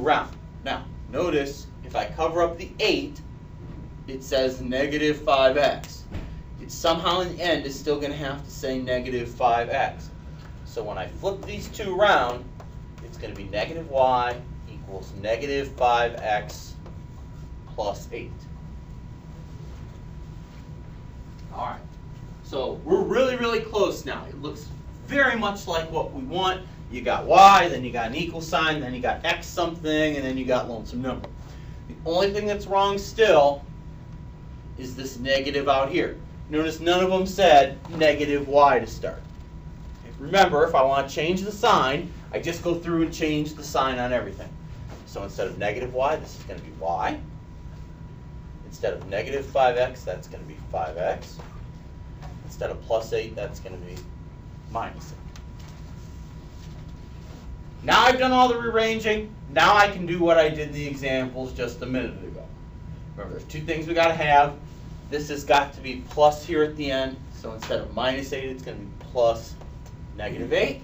round. Now, notice if I cover up the 8, it says negative 5x. It somehow in the end is still going to have to say negative 5x. So when I flip these two around, it's going to be negative y equals negative 5x plus 8. All right. So we're really, really close now. It looks very much like what we want. You got y, then you got an equal sign, then you got x something, and then you got lonesome number. The only thing that's wrong still is this negative out here. Notice none of them said negative y to start. Remember, if I want to change the sign, I just go through and change the sign on everything. So instead of negative y, this is going to be y. Instead of negative 5x, that's going to be 5x. Instead of plus 8, that's going to be minus 8. Now I've done all the rearranging. Now I can do what I did in the examples just a minute ago. Remember, there's two things we got to have. This has got to be plus here at the end. So instead of minus 8, it's going to be plus negative 8.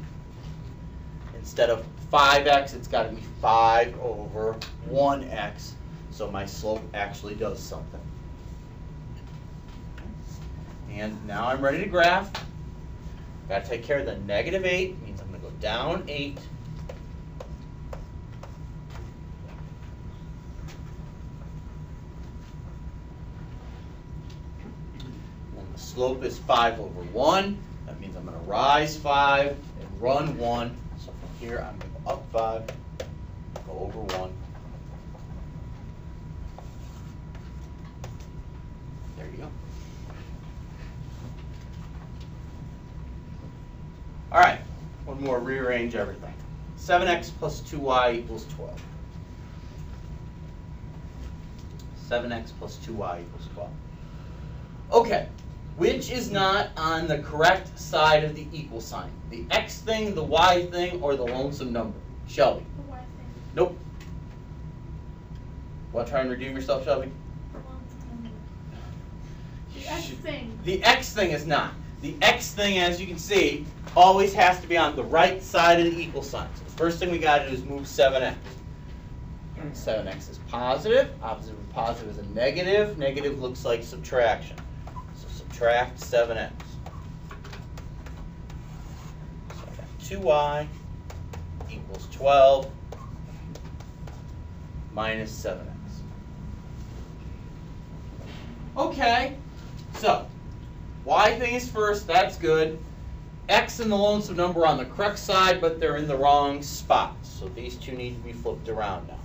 Instead of 5x, it's got to be 5 over 1x. So my slope actually does something. And now I'm ready to graph. Got to take care of the negative 8. Means I'm going to go down 8. And the slope is 5 over 1. That means I'm going to rise 5 and run 1. So from here, I'm going to go up 5, go over 1. There you go. All right, one more, rearrange everything. 7x plus 2y equals 12. 7x plus 2y equals 12. Okay, which is not on the correct side of the equal sign? The x thing, the y thing, or the lonesome number? Shelby? The y thing. Nope. Want to try and redeem yourself, Shelby? The x thing. The x thing is not. The x thing, as you can see, always has to be on the right side of the equal sign. So the first thing we got to do is move 7x. 7x is positive. Opposite of positive is a negative. Negative looks like subtraction. So subtract 7x. So I got 2y equals 12 minus 7x. Okay, so y thing is first, that's good. X and the lonesome number are on the correct side, but they're in the wrong spot. So these two need to be flipped around now.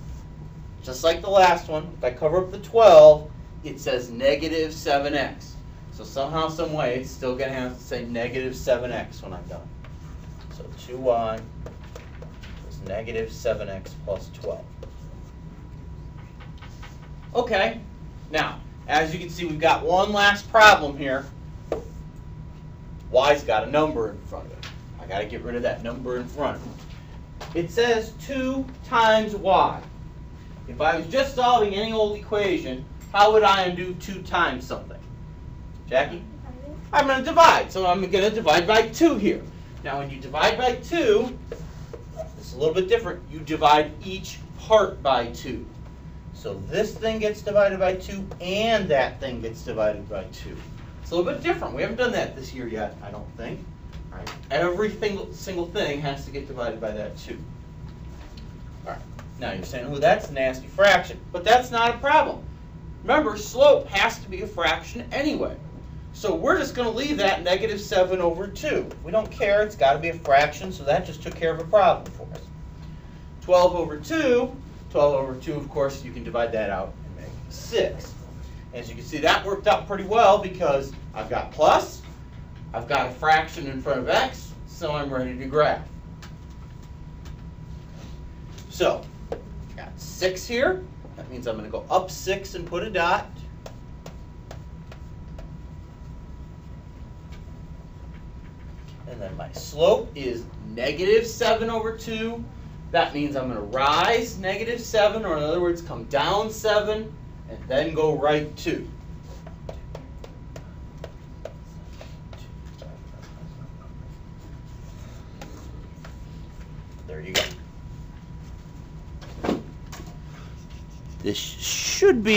Just like the last one, if I cover up the 12, it says negative 7x. So somehow, some way, it's still going to have to say negative 7x when I'm done. So 2y is negative 7x plus 12. Okay, now, as you can see, we've got one last problem here. Y's got a number in front of it. I got to get rid of that number in front. It says 2 times y. If I was just solving any old equation, how would I undo 2 times something? Jackie? I'm going to divide. So I'm going to divide by 2 here. Now when you divide by 2, it's a little bit different. You divide each part by 2. So this thing gets divided by 2 and that thing gets divided by 2. It's a little bit different. We haven't done that this year yet, I don't think. Right? Every single thing has to get divided by that 2. All right. Now you're saying, oh, that's a nasty fraction. But that's not a problem. Remember, slope has to be a fraction anyway. So we're just going to leave that negative 7 over 2. We don't care. It's got to be a fraction, so that just took care of a problem for us. 12 over 2. 12 over 2, of course, you can divide that out and make 6. As you can see, that worked out pretty well because I've got plus, I've got a fraction in front of x, so I'm ready to graph. So, I've got 6 here. That means I'm going to go up 6 and put a dot. And then my slope is negative 7 over 2. That means I'm going to rise negative 7, or in other words, come down 7, and then go right 2. There you go. This should be